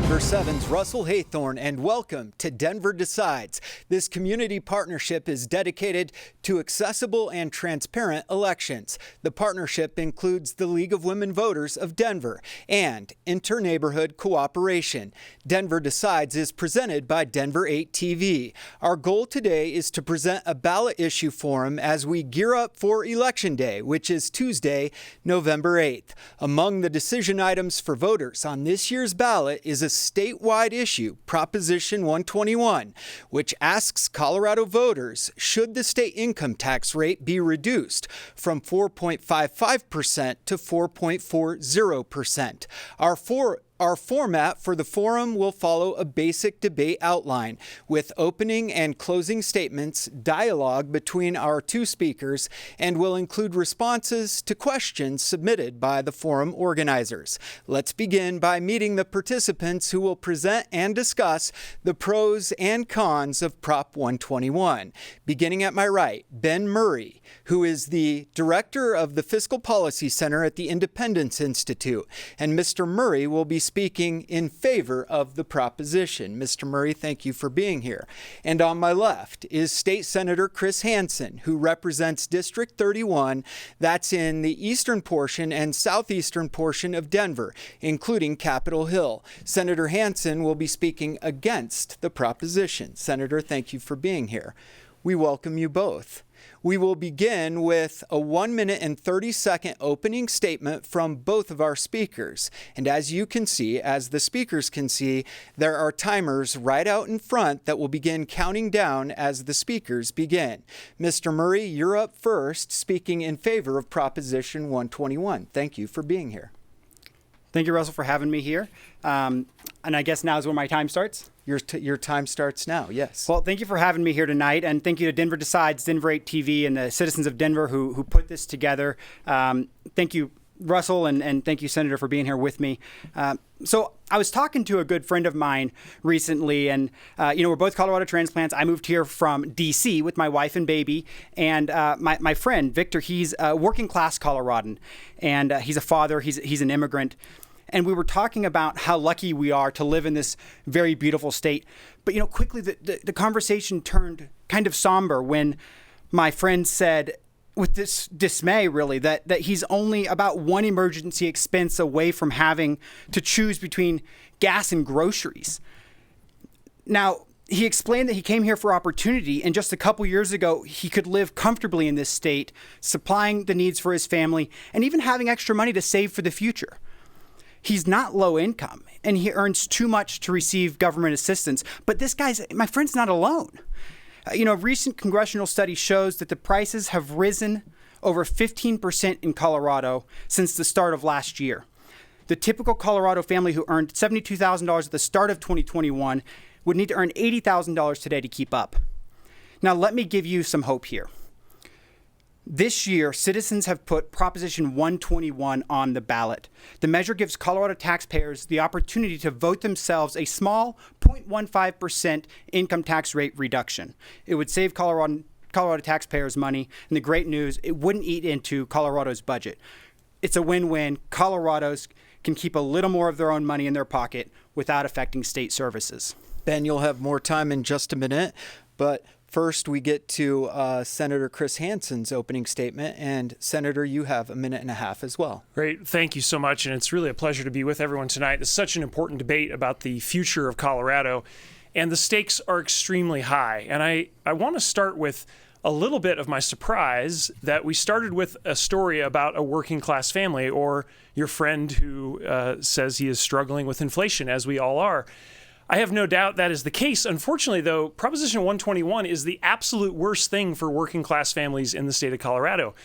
Denver 7's Russell Haythorne, and welcome to Denver Decides. This community partnership is dedicated to accessible and transparent elections. The partnership includes the League of Women Voters of Denver and Inter-Neighborhood Cooperation. Denver Decides is presented by Denver 8 TV. Our goal today is to present a ballot issue forum as we gear up for Election Day, which is Tuesday, November 8th. Among the decision items for voters on this year's ballot is a statewide issue, Proposition 121, which asks Colorado voters, should the state income tax rate be reduced from 4.55% to 4.40%? Our format for the forum will follow a basic debate outline with opening and closing statements, dialogue between our two speakers, and will include responses to questions submitted by the forum organizers. Let's begin by meeting the participants who will present and discuss the pros and cons of Prop 121. Beginning at my right, Ben Murray, who is the director of the Fiscal Policy Center at the Independence Institute, and Mr. Murray will be speaking in favor of the proposition. Mr. Murray, thank you for being here. And on my left is State Senator Chris Hansen, who represents District 31, that's in the eastern portion and southeastern portion of Denver, including Capitol Hill. Senator Hansen will be speaking against the proposition. Senator, thank you for being here. We welcome you both. We will begin with a 1 minute and 30-second opening statement from both of our speakers. And as you can see, as the speakers can see, there are timers right out in front that will begin counting down as the speakers begin. Mr. Murray, you're up first, speaking in favor of Proposition 121. Thank you for being here. Thank you, Russell, for having me here. And I guess now is where my time starts? Your time starts now, yes. Well, thank you for having me here tonight, and thank you to Denver Decides, Denver 8 TV, and the citizens of Denver who put this together. Thank you, Russell, and thank you, Senator, for being here with me. So I was talking to a good friend of mine recently, and we're both Colorado transplants. I moved here from D.C. with my wife and baby, and my friend, Victor, he's a working class Coloradan, and he's a father, he's an immigrant. And we were talking about how lucky we are to live in this very beautiful state. But, quickly the conversation turned kind of somber when my friend said, with this dismay, really, that he's only about one emergency expense away from having to choose between gas and groceries. Now, he explained that he came here for opportunity, and just a couple years ago, he could live comfortably in this state, supplying the needs for his family, and even having extra money to save for the future. He's not low income, and he earns too much to receive government assistance. But my friend's not alone. A recent congressional study shows that the prices have risen over 15% in Colorado since the start of last year. The typical Colorado family who earned $72,000 at the start of 2021 would need to earn $80,000 today to keep up. Now, let me give you some hope here. This year, citizens have put Proposition 121 on the ballot. The measure gives Colorado taxpayers the opportunity to vote themselves a small 0.15% income tax rate reduction. It would save Colorado taxpayers money, and the great news, it wouldn't eat into Colorado's budget. It's a win-win. Colorados can keep a little more of their own money in their pocket without affecting state services. Ben, you'll have more time in just a minute, but first, we get to Senator Chris Hansen's opening statement, and Senator, you have a minute and a half as well. Great. Thank you so much, and it's really a pleasure to be with everyone tonight. It's such an important debate about the future of Colorado, and the stakes are extremely high. And I want to start with a little bit of my surprise that we started with a story about a working class family, or your friend who says he is struggling with inflation, as we all are. I have no doubt that is the case. Unfortunately, though, Proposition 121 is the absolute worst thing for working class families in the state of Colorado.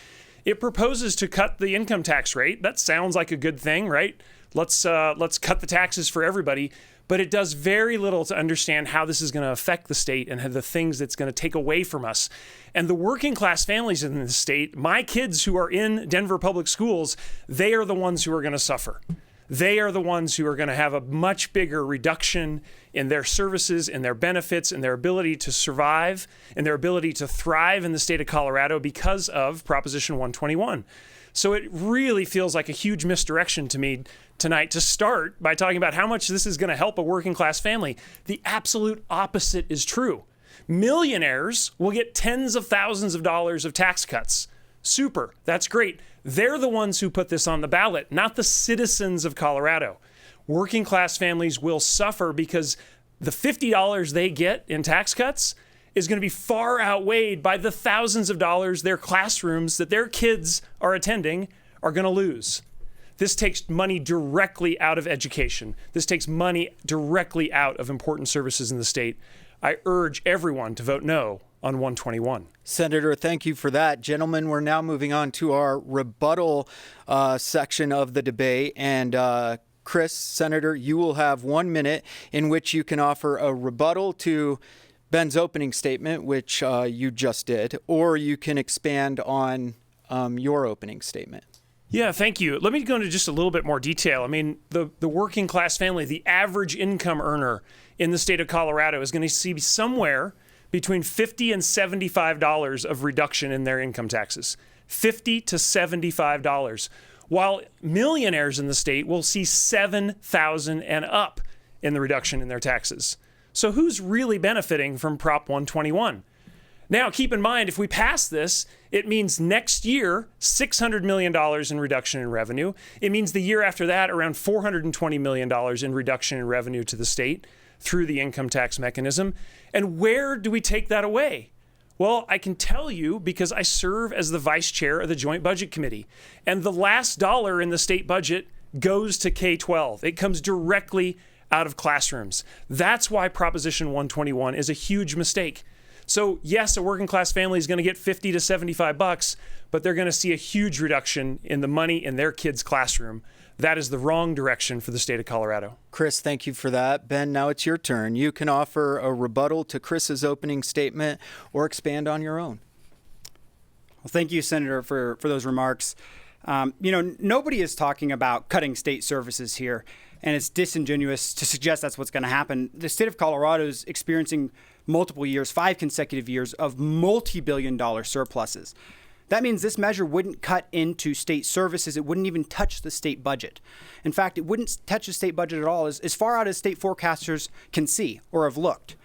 It proposes to cut the income tax rate. That sounds like a good thing, right? Let's cut the taxes for everybody. But it does very little to understand how this is going to affect the state and the things it's going to take away from us. And the working class families in the state, my kids who are in Denver public schools, they are the ones who are going to suffer. They are the ones who are going to have a much bigger reduction in their services, in their benefits, in their ability to survive, and their ability to thrive in the state of Colorado because of Proposition 121. So it really feels like a huge misdirection to me tonight to start by talking about how much this is going to help a working class family. The absolute opposite is true. Millionaires will get tens of thousands of dollars of tax cuts. Super. That's great. They're the ones who put this on the ballot, not the citizens of Colorado. Working class families will suffer because the $50 they get in tax cuts is going to be far outweighed by the thousands of dollars their classrooms that their kids are attending are going to lose. This takes money directly out of education. This takes money directly out of important services in the state. I urge everyone to vote no on 121. Senator, thank you for that. Gentlemen, we're now moving on to our rebuttal section of the debate. And Chris, Senator, you will have 1 minute in which you can offer a rebuttal to Ben's opening statement, which you just did, or you can expand on your opening statement. Yeah, thank you. Let me go into just a little bit more detail. I mean, the working class family, the average income earner in the state of Colorado is going to see somewhere between $50 and $75 of reduction in their income taxes. $50 to $75. While millionaires in the state will see $7,000 and up in the reduction in their taxes. So who's really benefiting from Prop 121? Now, keep in mind, if we pass this, it means next year, $600 million in reduction in revenue. It means the year after that, around $420 million in reduction in revenue to the state through the income tax mechanism. And where do we take that away? Well, I can tell you because I serve as the vice chair of the Joint Budget Committee. And the last dollar in the state budget goes to K-12. It comes directly out of classrooms. That's why Proposition 121 is a huge mistake. So yes, a working class family is going to get $50 to $75, but they're going to see a huge reduction in the money in their kids' classroom. That is the wrong direction for the state of Colorado. Chris, thank you for that. Ben, now it's your turn. You can offer a rebuttal to Chris's opening statement or expand on your own. Well, thank you, Senator, for those remarks. Nobody is talking about cutting state services here, and it's disingenuous to suggest that's what's going to happen. The state of Colorado is experiencing multiple years, 5 consecutive years of multi-billion-dollar surpluses. That means this measure wouldn't cut into state services. It wouldn't even touch the state budget. In fact, it wouldn't touch the state budget at all as far out as state forecasters can see or have looked.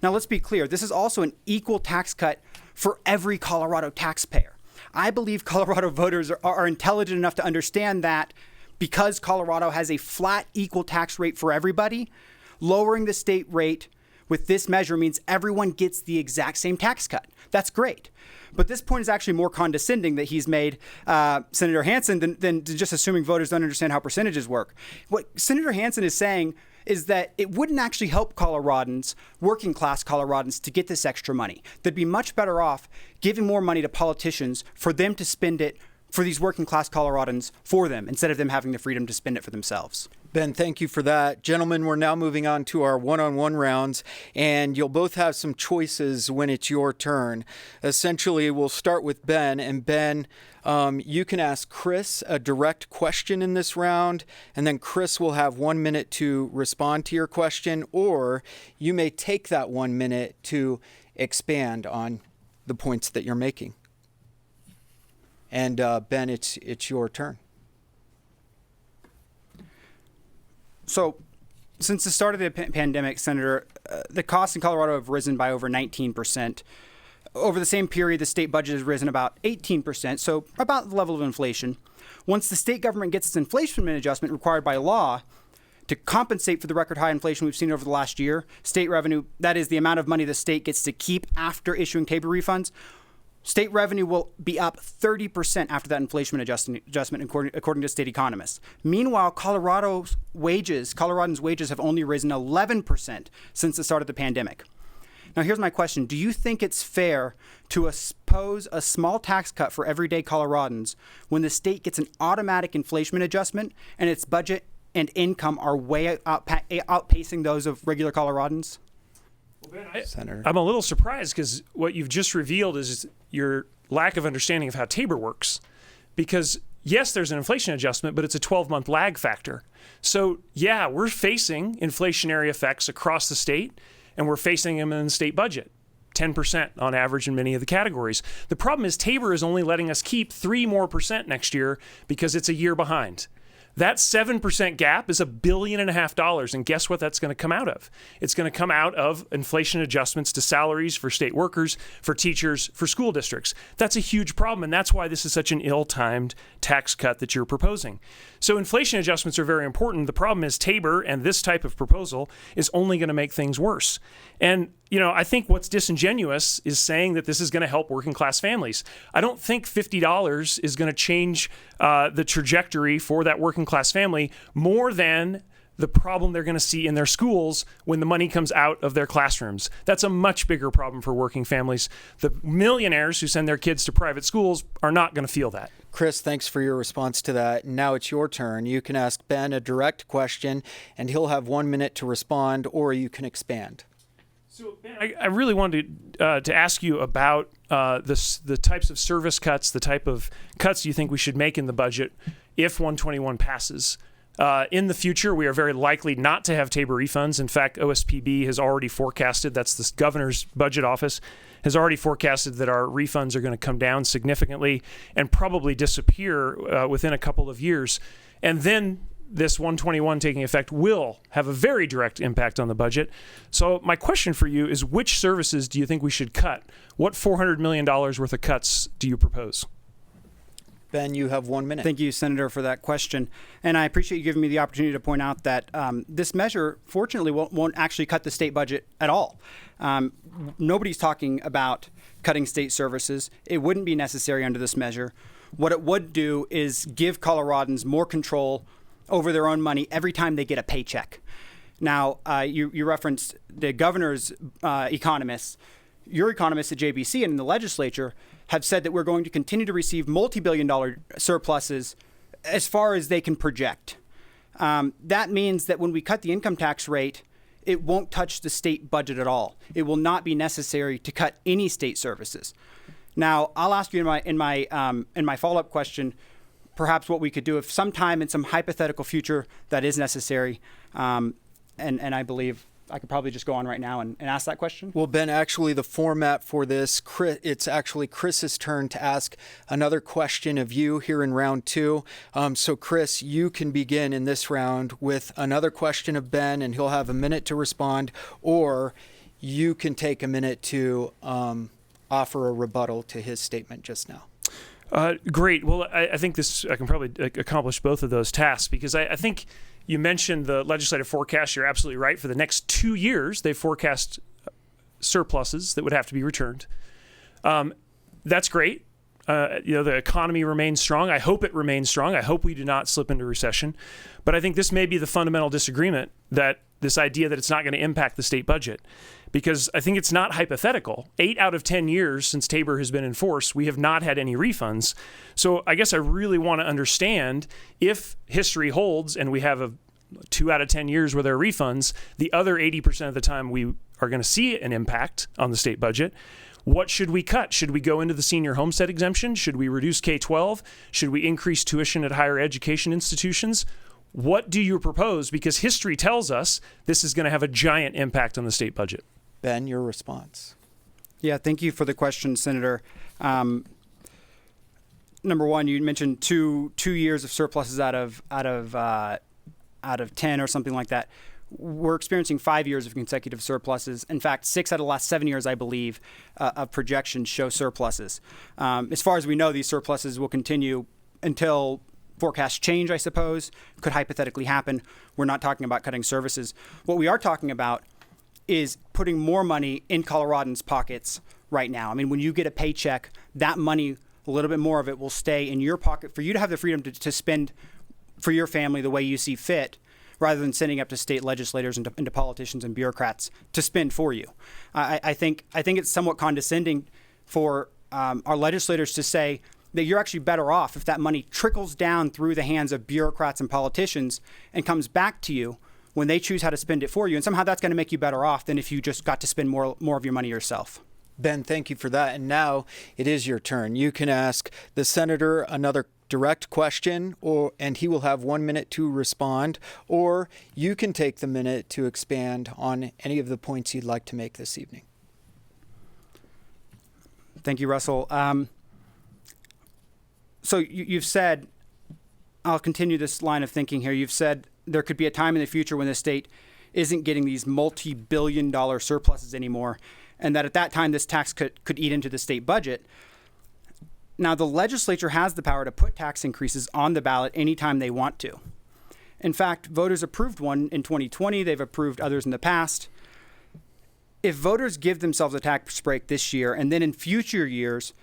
Now, let's be clear. This is also an equal tax cut for every Colorado taxpayer. I believe Colorado voters are intelligent enough to understand that because Colorado has a flat equal tax rate for everybody, lowering the state rate with this measure means everyone gets the exact same tax cut. That's great. But this point is actually more condescending that he's made, Senator Hansen, than just assuming voters don't understand how percentages work. What Senator Hansen is saying is that it wouldn't actually help Coloradans, working class Coloradans, to get this extra money. They'd be much better off giving more money to politicians for them to spend it for these working class Coloradans for them, instead of them having the freedom to spend it for themselves. Ben, thank you for that. Gentlemen, we're now moving on to our one-on-one rounds, and you'll both have some choices when it's your turn. Essentially, we'll start with Ben, and Ben, you can ask Chris a direct question in this round, and then Chris will have 1 minute to respond to your question, or you may take that 1 minute to expand on the points that you're making. And Ben, it's your turn. So, since the start of the pandemic, Senator, the costs in Colorado have risen by over 19%. Over the same period, the state budget has risen about 18%, so about the level of inflation. Once the state government gets its inflation adjustment required by law to compensate for the record high inflation we've seen over the last year, state revenue, that is the amount of money the state gets to keep after issuing TABOR refunds, state revenue will be up 30% after that inflation adjustment, according to state economists. Meanwhile, Coloradans' wages have only risen 11% since the start of the pandemic. Now, here's my question. Do you think it's fair to impose a small tax cut for everyday Coloradans when the state gets an automatic inflation adjustment and its budget and income are way outpacing those of regular Coloradans? Well, Ben, I'm a little surprised because what you've just revealed is your lack of understanding of how TABOR works. Because yes, there's an inflation adjustment, but it's a 12-month lag factor. So yeah, we're facing inflationary effects across the state, and we're facing them in the state budget. 10% on average in many of the categories. The problem is Tabor is only letting us keep 3% more next year because it's a year behind. That 7% gap is $1.5 billion. And guess what that's going to come out of? It's going to come out of inflation adjustments to salaries for state workers, for teachers, for school districts. That's a huge problem. And that's why this is such an ill-timed tax cut that you're proposing. So inflation adjustments are very important. The problem is Tabor and this type of proposal is only going to make things worse. And I think what's disingenuous is saying that this is going to help working class families. I don't think $50 is going to change the trajectory for that working class family more than the problem they're going to see in their schools when the money comes out of their classrooms. That's a much bigger problem for working families. The millionaires who send their kids to private schools are not going to feel that. Chris, thanks for your response to that. Now it's your turn. You can ask Ben a direct question, and he'll have 1 minute to respond, or you can expand. So, Ben, I really wanted to ask you about the types of service cuts, the type of cuts you think we should make in the budget if 121 passes. In the future, we are very likely not to have Tabor refunds. In fact, OSPB has already forecasted, that's the governor's budget office, has already forecasted that our refunds are going to come down significantly and probably disappear within a couple of years. And then this 121 taking effect will have a very direct impact on the budget. So my question for you is, which services do you think we should cut? What $400 million worth of cuts do you propose? Ben, you have 1 minute. Thank you, Senator, for that question. And I appreciate you giving me the opportunity to point out that this measure, fortunately, won't actually cut the state budget at all. Nobody's talking about cutting state services. It wouldn't be necessary under this measure. What it would do is give Coloradans more control over their own money every time they get a paycheck. Now, you referenced the governor's economists. Your economists at JBC and in the legislature have said that we're going to continue to receive multi-billion-dollar surpluses as far as they can project. That means that when we cut the income tax rate, it won't touch the state budget at all. It will not be necessary to cut any state services. Now, I'll ask you in my follow-up question, perhaps what we could do if sometime in some hypothetical future that is necessary, and I believe I could probably just go on right now and ask that question. Well, Ben, actually the format for this, it's actually Chris's turn to ask another question of you here in round two. So Chris, you can begin in this round with another question of Ben, and he'll have a minute to respond, or you can take a minute to offer a rebuttal to his statement just now. Great. Well, I think I can probably accomplish both of those tasks, because I think you mentioned the legislative forecast. You're absolutely right. For the next 2 years, they forecast surpluses that would have to be returned. That's great. The economy remains strong. I hope it remains strong. I hope we do not slip into recession. But I think this may be the fundamental disagreement, that this idea that it's not going to impact the state budget, because I think it's not hypothetical. 8 out of 10 years since Tabor has been in force, we have not had any refunds. So I guess I really want to understand, if history holds and we have 2 out of 10 years where there are refunds, the other 80% of the time we are going to see an impact on the state budget. What should we cut? Should we go into the senior homestead exemption? Should we reduce K-12? Should we increase tuition at higher education institutions? What do you propose? Because history tells us this is going to have a giant impact on the state budget. Ben, your response. Yeah, thank you for the question, Senator. Number one, you mentioned two years of surpluses out of 10 or something like that. We're experiencing 5 years of consecutive surpluses. In fact, 6 out of the last 7 years, I believe, of projections show surpluses. As far as we know, these surpluses will continue until forecasts change, I suppose. Could hypothetically happen. We're not talking about cutting services. What we are talking about is putting more money in Coloradans' pockets right now. I mean, when you get a paycheck, that money, a little bit more of it, will stay in your pocket for you to have the freedom to spend for your family the way you see fit, rather than sending up to state legislators and to politicians and bureaucrats to spend for you. I think it's somewhat condescending for our legislators to say that you're actually better off if that money trickles down through the hands of bureaucrats and politicians and comes back to you when they choose how to spend it for you. And somehow that's going to make you better off than if you just got to spend more of your money yourself. Ben, thank you for that. And now it is your turn. You can ask the senator another direct question, and he will have 1 minute to respond, or you can take the minute to expand on any of the points you'd like to make this evening. Thank you, Russell. So you've said, I'll continue this line of thinking here. You've said there could be a time in the future when the state isn't getting these multi-billion-dollar surpluses anymore, and that at that time this tax could eat into the state budget. Now, the legislature has the power to put tax increases on the ballot anytime they want to. In fact, voters approved one in 2020. They've approved others in the past. If voters give themselves a tax break this year, and then in future years,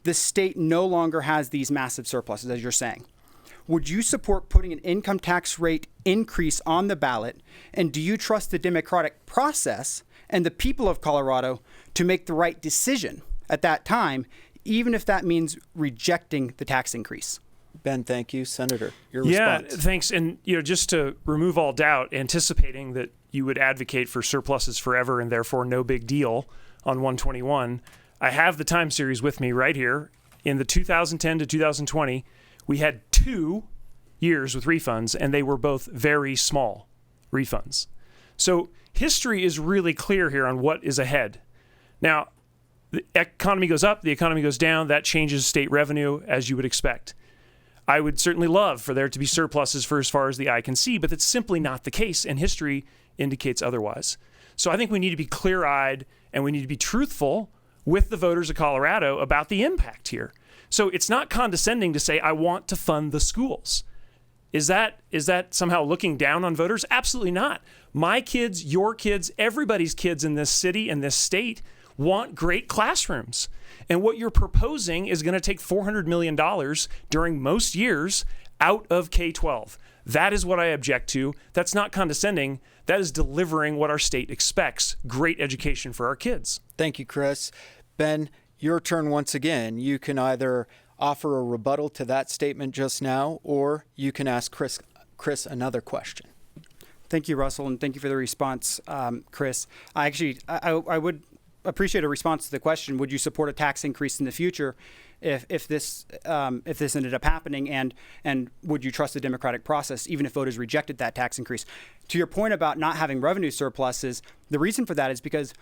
the state no longer has these massive surpluses, as you're saying, would you support putting an income tax rate increase on the ballot? And do you trust the democratic process and the people of Colorado to make the right decision at that time, even if that means rejecting the tax increase? Ben, thank you. Senator, your Yeah, response. thanks. And just to remove all doubt, anticipating that you would advocate for surpluses forever and therefore no big deal on 121, I have the time series with me right here. In the 2010 to 2020, we had 2 years with refunds, and they were both very small refunds. So history is really clear here on what is ahead. Now, the economy goes up, the economy goes down. That changes state revenue, as you would expect. I would certainly love for there to be surpluses for as far as the eye can see, but that's simply not the case, and history indicates otherwise. So I think we need to be clear-eyed, and we need to be truthful with the voters of Colorado about the impact here. So it's not condescending to say, I want to fund the schools. Is that somehow looking down on voters? Absolutely not. My kids, your kids, everybody's kids in this city and this state want great classrooms. And what you're proposing is going to take $400 million during most years out of K-12. That is what I object to. That's not condescending. That is delivering what our state expects, great education for our kids. Thank you, Chris. Ben, your turn once again. You can either offer a rebuttal to that statement just now, or you can ask Chris another question. Thank you, Russell, and thank you for the response, Chris. I would appreciate a response to the question: would you support a tax increase in the future if this ended up happening, and would you trust the democratic process even if voters rejected that tax increase? To your point about not having revenue surpluses, the reason for that is because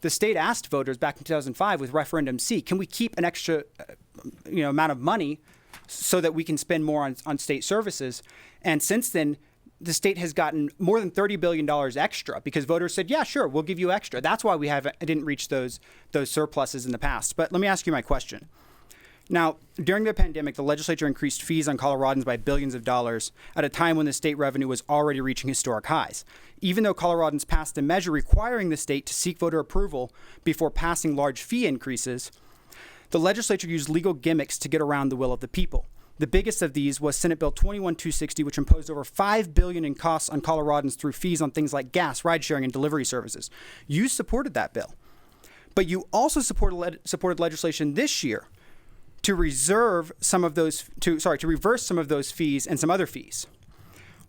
the state asked voters back in 2005 with Referendum C, can we keep an extra amount of money so that we can spend more on state services? And since then, the state has gotten more than $30 billion extra because voters said, yeah, sure, we'll give you extra. That's why we didn't reach those surpluses in the past. But let me ask you my question. Now, during the pandemic, the legislature increased fees on Coloradans by billions of dollars at a time when the state revenue was already reaching historic highs. Even though Coloradans passed a measure requiring the state to seek voter approval before passing large fee increases, the legislature used legal gimmicks to get around the will of the people. The biggest of these was Senate Bill 21260, which imposed over $5 billion in costs on Coloradans through fees on things like gas, ride-sharing, and delivery services. You supported that bill. But you also supported legislation this year to reverse some of those fees and some other fees.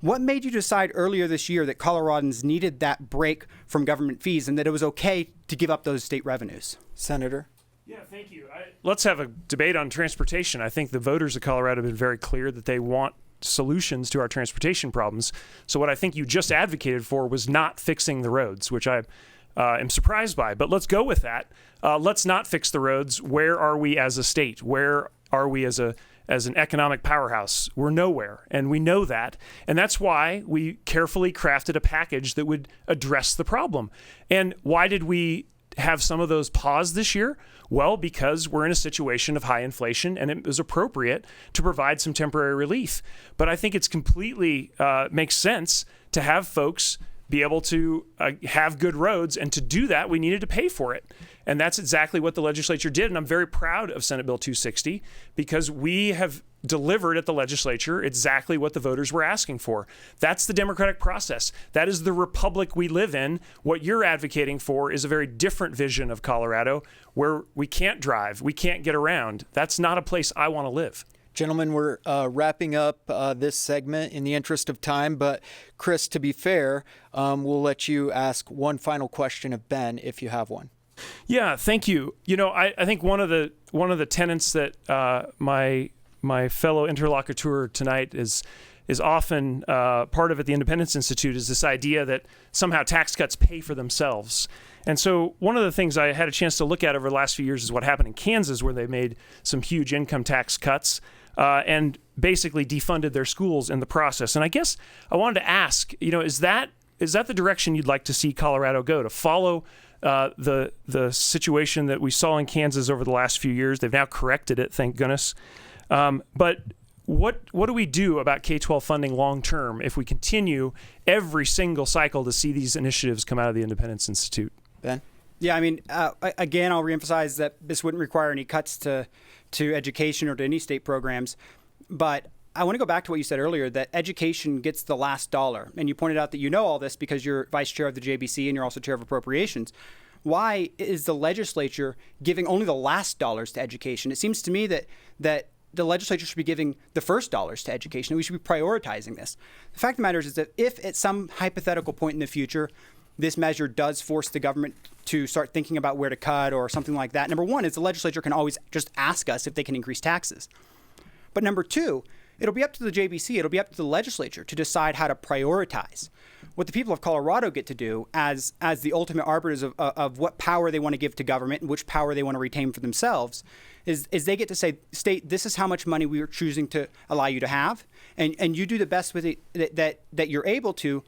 What made you decide earlier this year that Coloradans needed that break from government fees and that it was okay to give up those state revenues? Senator? Yeah, thank you. Let's have a debate on transportation. I think the voters of Colorado have been very clear that they want solutions to our transportation problems. So what I think you just advocated for was not fixing the roads, which I am surprised by. But let's go with that. Let's not fix the roads. Where are we as a state? Where are we as an economic powerhouse? We're nowhere, and we know that. And that's why we carefully crafted a package that would address the problem. And why did we have some of those pause this year? Well, because we're in a situation of high inflation, and it was appropriate to provide some temporary relief. But I think it's completely makes sense to have folks be able to have good roads, and to do that, we needed to pay for it. And that's exactly what the legislature did. And I'm very proud of Senate Bill 260 because we have delivered at the legislature exactly what the voters were asking for. That's the democratic process. That is the republic we live in. What you're advocating for is a very different vision of Colorado where we can't drive, we can't get around. That's not a place I want to live. Gentlemen, we're wrapping up this segment in the interest of time, but Chris, to be fair, we'll let you ask one final question of Ben if you have one. Yeah, thank you. I think one of the tenets that my my fellow interlocutor tonight is often part of at the Independence Institute is this idea that somehow tax cuts pay for themselves. And so one of the things I had a chance to look at over the last few years is what happened in Kansas, where they made some huge income tax cuts and basically defunded their schools in the process. And I guess I wanted to ask, is that the direction you'd like to see Colorado go, to follow the situation that we saw in Kansas over the last few years? They've now corrected it, thank goodness. But what do we do about K-12 funding long term if we continue every single cycle to see these initiatives come out of the Independence Institute? Ben? Yeah, I mean, again, I'll reemphasize that this wouldn't require any cuts to education or to any state programs. But I want to go back to what you said earlier, that education gets the last dollar. And you pointed out that you know all this because you're vice chair of the JBC and you're also chair of appropriations. Why is the legislature giving only the last dollars to education? It seems to me that the legislature should be giving the first dollars to education, and we should be prioritizing this. The fact of the matter is that if at some hypothetical point in the future, this measure does force the government to start thinking about where to cut or something like that, number one is the legislature can always just ask us if they can increase taxes. But number two, it'll be up to the JBC, it'll be up to the legislature to decide how to prioritize. What the people of Colorado get to do as the ultimate arbiters of what power they want to give to government and which power they want to retain for themselves is they get to say, state, this is how much money we are choosing to allow you to have, and you do the best with it that you're able to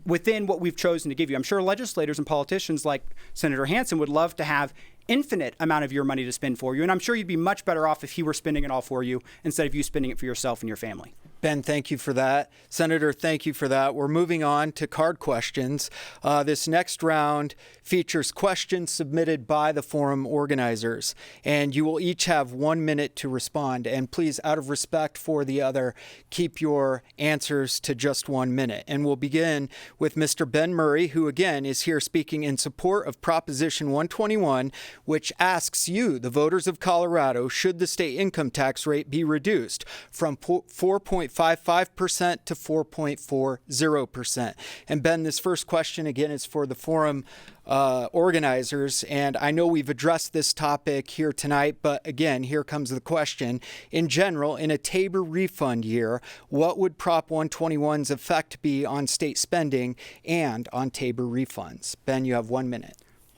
within what we've chosen to give you. I'm sure legislators and politicians like Senator Hansen would love to have infinite amount of your money to spend for you, and I'm sure you'd be much better off if he were spending it all for you instead of you spending it for yourself and your family. Ben, thank you for that. Senator, thank you for that. We're moving on to card questions. This next round features questions submitted by the forum organizers, and you will each have 1 minute to respond. And please, out of respect for the other, keep your answers to just 1 minute. And we'll begin with Mr. Ben Murray, who again is here speaking in support of Proposition 121, which asks you, the voters of Colorado, should the state income tax rate be reduced from 4.55% to 4.40%. And Ben, this first question again is for the forum organizers, and I know we've addressed this topic here tonight, but again, here comes the question. In general, in a Tabor refund year, what would Prop 121's effect be on state spending and on Tabor refunds? Ben, you have 1 minute.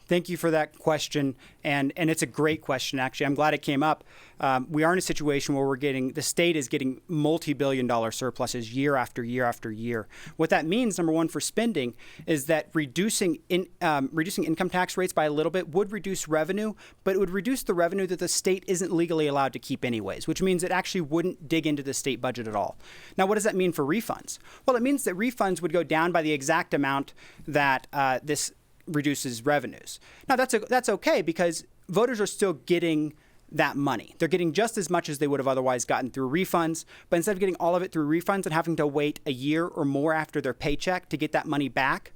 Thank you for that question, and it's a great question, actually. I'm glad it came up. We are in a situation where the state is getting multi-billion-dollar surpluses year after year after year. What that means, number one, for spending, is that reducing income tax rates by a little bit would reduce revenue, but it would reduce the revenue that the state isn't legally allowed to keep anyways, which means it actually wouldn't dig into the state budget at all. Now, what does that mean for refunds? Well, it means that refunds would go down by the exact amount that this reduces revenues. Now that's okay because voters are still getting that money. They're getting just as much as they would have otherwise gotten through refunds, but instead of getting all of it through refunds and having to wait a year or more after their paycheck to get that money back,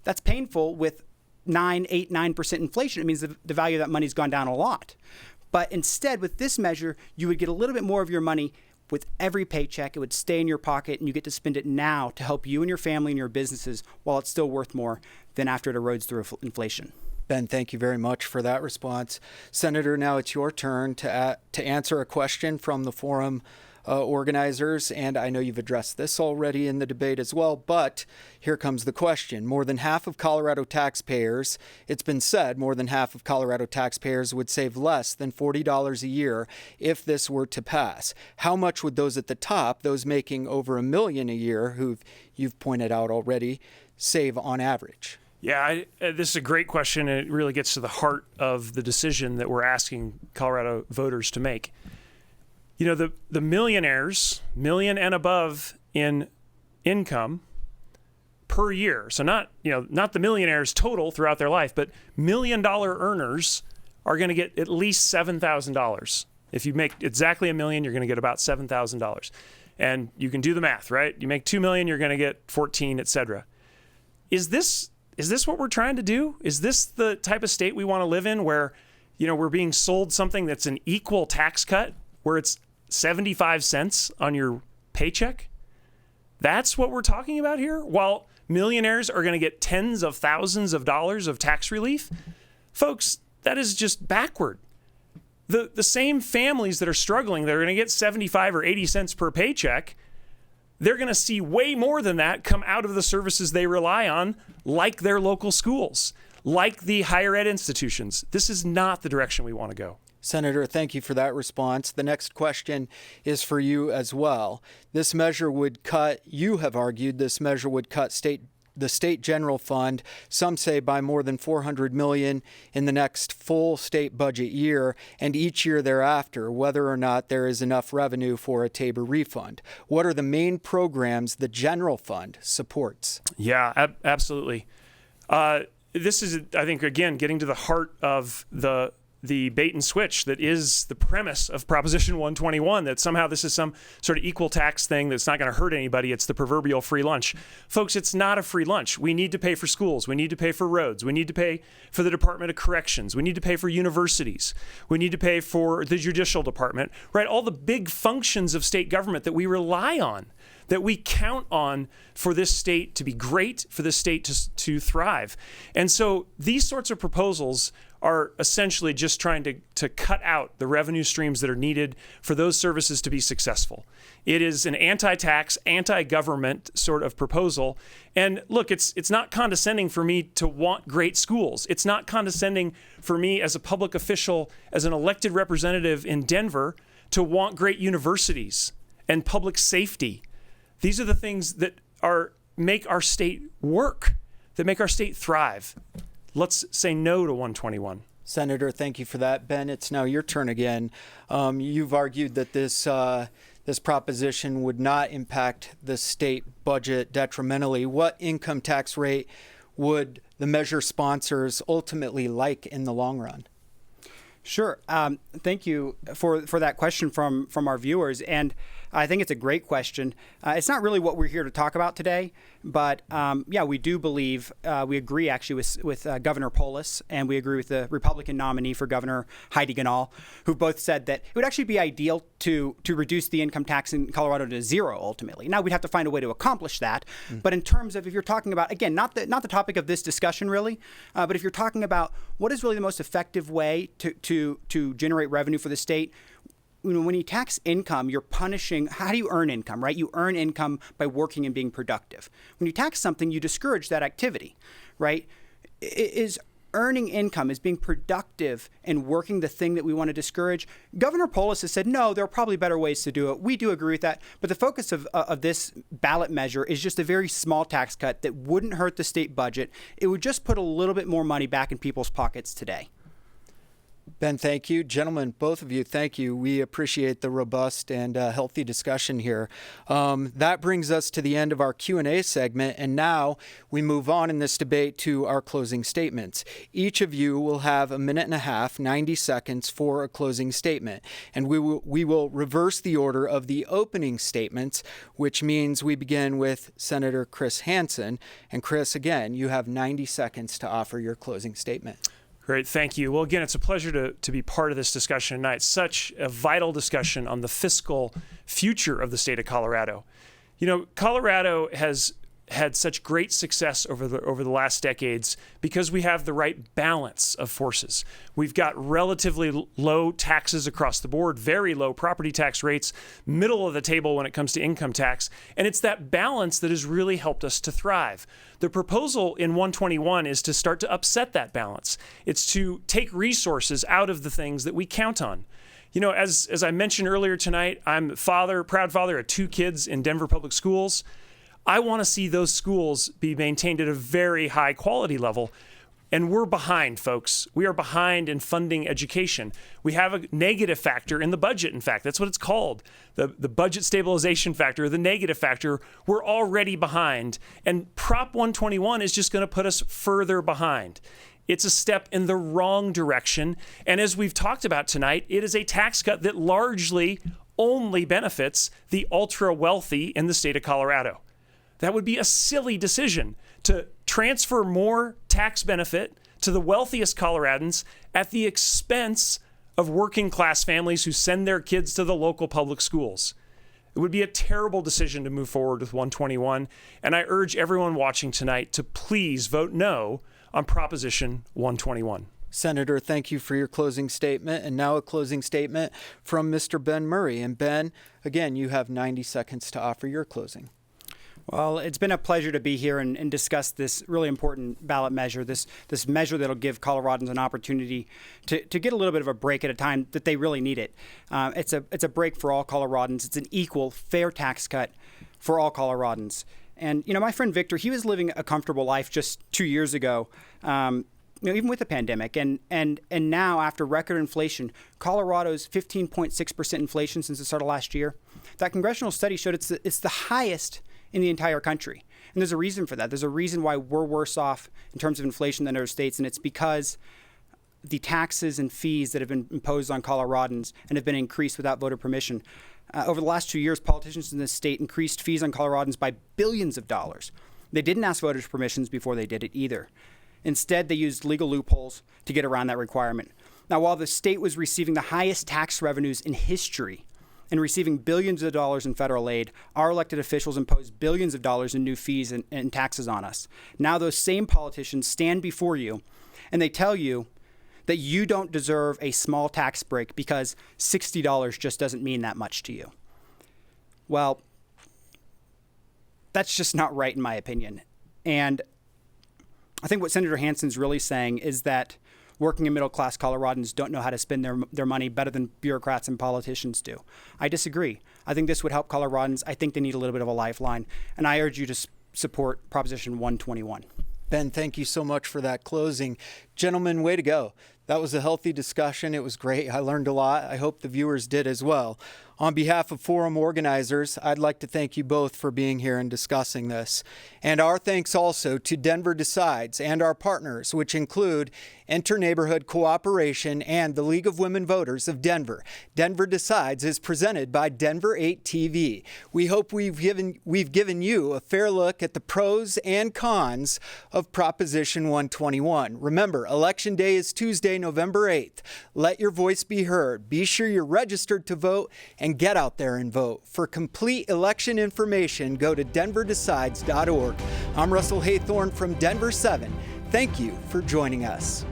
that's painful with 9% inflation. It means the value of that money's gone down a lot. But instead, with this measure, you would get a little bit more of your money with every paycheck. It would stay in your pocket, and you get to spend it now to help you and your family and your businesses while it's still worth more than after it erodes through inflation. Ben, thank you very much for that response. Senator, now it's your turn to answer a question from the forum organizers, and I know you've addressed this already in the debate as well, but here comes the question. More than half of Colorado taxpayers, it's been said, more than half of Colorado taxpayers would save less than $40 a year if this were to pass. How much would those at the top, those making over $1 million a year, who you've pointed out already, save on average? Yeah, this is a great question, and it really gets to the heart of the decision that we're asking Colorado voters to make. You know, the millionaires, million and above in income per year. So not the millionaires total throughout their life, but $1 million earners are going to get at least $7,000. If you make exactly $1 million, you're going to get about $7,000. And you can do the math, right? You make $2 million, you're going to get 14, et cetera. Is this what we're trying to do? Is this the type of state we want to live in where, we're being sold something that's an equal tax cut, where it's 75 cents on your paycheck? That's what we're talking about here? While millionaires are going to get tens of thousands of dollars of tax relief? Folks, that is just backward. the same families that are struggling, they're going to get 75 or 80 cents per paycheck. They're going to see way more than that come out of the services they rely on, like their local schools, like the higher ed institutions. This is not the direction we want to go. Senator, thank you for that response. The next question is for you as well. This measure would cut, you have argued, this measure would cut the state general fund, some say by more than $400 million in the next full state budget year and each year thereafter, whether or not there is enough revenue for a Tabor refund. What are the main programs the general fund supports? Yeah, absolutely. This is, I think, again, getting to the heart of the bait and switch that is the premise of Proposition 121, that somehow this is some sort of equal tax thing that's not going to hurt anybody. It's the proverbial free lunch. Folks, it's not a free lunch. We need to pay for schools. We need to pay for roads. We need to pay for the Department of Corrections. We need to pay for universities. We need to pay for the judicial department, right? All the big functions of state government that we rely on, that we count on for this state to be great, for this state to thrive. And so these sorts of proposals are essentially just trying to cut out the revenue streams that are needed for those services to be successful. It is an anti-tax, anti-government sort of proposal. And look, it's not condescending for me to want great schools. It's not condescending for me as a public official, as an elected representative in Denver, to want great universities and public safety. These are the things that make our state work, that make our state thrive. Let's say no to 121. Senator, thank you for that. Ben, it's now your turn again. You've argued that this proposition would not impact the state budget detrimentally. What income tax rate would the measure sponsors ultimately like in the long run? Sure. Thank you for that question from our viewers. And I think it's a great question. It's not really what we're here to talk about today, but we do believe, we agree actually with Governor Polis, and we agree with the Republican nominee for Governor, Heidi Ganahl, who both said that it would actually be ideal to reduce the income tax in Colorado to zero ultimately. Now, we'd have to find a way to accomplish that. But in terms of, if you're talking about, again, not the topic of this discussion really, but if you're talking about what is really the most effective way to generate revenue for the state, when you tax income, you're punishing, how do you earn income, right? You earn income by working and being productive. When you tax something, you discourage that activity, right? Is earning income, is being productive and working the thing that we want to discourage? Governor Polis has said, no, there are probably better ways to do it. We do agree with that. But the focus of this ballot measure is just a very small tax cut that wouldn't hurt the state budget. It would just put a little bit more money back in people's pockets today. Ben, thank you. Gentlemen, both of you, thank you. We appreciate the robust and healthy discussion here. That brings us to the end of our Q&A segment, and now we move on in this debate to our closing statements. Each of you will have a minute and a half, 90 seconds for a closing statement, and we will reverse the order of the opening statements, which means we begin with Senator Chris Hansen. And Chris, again, you have 90 seconds to offer your closing statement. Great, thank you. Well, again, it's a pleasure to be part of this discussion tonight. Such a vital discussion on the fiscal future of the state of Colorado. You know, Colorado has had such great success over the last decades because we have the right balance of forces. We've got relatively low taxes across the board, very low property tax rates, middle of the table when it comes to income tax, and it's that balance that has really helped us to thrive. The proposal in 121 is to start to upset that balance. It's to take resources out of the things that we count on. You know, as I mentioned earlier tonight, I'm proud father of 2 kids in Denver Public Schools. I want to see those schools be maintained at a very high quality level. And we're behind, folks. We are behind in funding education. We have a negative factor in the budget, in fact. That's what it's called. The budget stabilization factor, the negative factor. We're already behind. And Prop 121 is just going to put us further behind. It's a step in the wrong direction. And as we've talked about tonight, it is a tax cut that largely only benefits the ultra wealthy in the state of Colorado. That would be a silly decision to transfer more tax benefit to the wealthiest Coloradans at the expense of working class families who send their kids to the local public schools. It would be a terrible decision to move forward with 121, and I urge everyone watching tonight to please vote no on Proposition 121. Senator, thank you for your closing statement. And now a closing statement from Mr. Ben Murray. And Ben, again, you have 90 seconds to offer your closing. Well, it's been a pleasure to be here and discuss this really important ballot measure, this measure that'll give Coloradans an opportunity to get a little bit of a break at a time that they really need it. It's a break for all Coloradans. It's an equal, fair tax cut for all Coloradans. And, my friend Victor, he was living a comfortable life just 2 years ago, even with the pandemic. And now, after record inflation, Colorado's 15.6% inflation since the start of last year, that congressional study showed it's the highest in the entire country. And there's a reason for that. There's a reason why we're worse off in terms of inflation than other states, and it's because the taxes and fees that have been imposed on Coloradans and have been increased without voter permission. Over the last 2 years, politicians in this state increased fees on Coloradans by billions of dollars. They didn't ask voters' permissions before they did it either. Instead, they used legal loopholes to get around that requirement. Now, while the state was receiving the highest tax revenues in history and receiving billions of dollars in federal aid, our elected officials imposed billions of dollars in new fees and taxes on us. Now those same politicians stand before you and they tell you that you don't deserve a small tax break because $60 just doesn't mean that much to you. Well, that's just not right in my opinion. And I think what Senator Hansen's really saying is that working and middle-class Coloradans don't know how to spend their money better than bureaucrats and politicians do. I disagree. I think this would help Coloradans. I think they need a little bit of a lifeline, and I urge you to support Proposition 121. Ben, thank you so much for that closing. Gentlemen, way to go. That was a healthy discussion. It was great. I learned a lot. I hope the viewers did as well. On behalf of forum organizers, I'd like to thank you both for being here and discussing this. And our thanks also to Denver Decides and our partners, which include Inter-Neighborhood Cooperation and the League of Women Voters of Denver. Denver Decides is presented by Denver 8 TV. We hope we've given you a fair look at the pros and cons of Proposition 121. Remember, Election Day is Tuesday, November 8th. Let your voice be heard. Be sure you're registered to vote and get out there and vote. For complete election information, go to denverdecides.org. I'm Russell Haythorne from Denver 7. Thank you for joining us.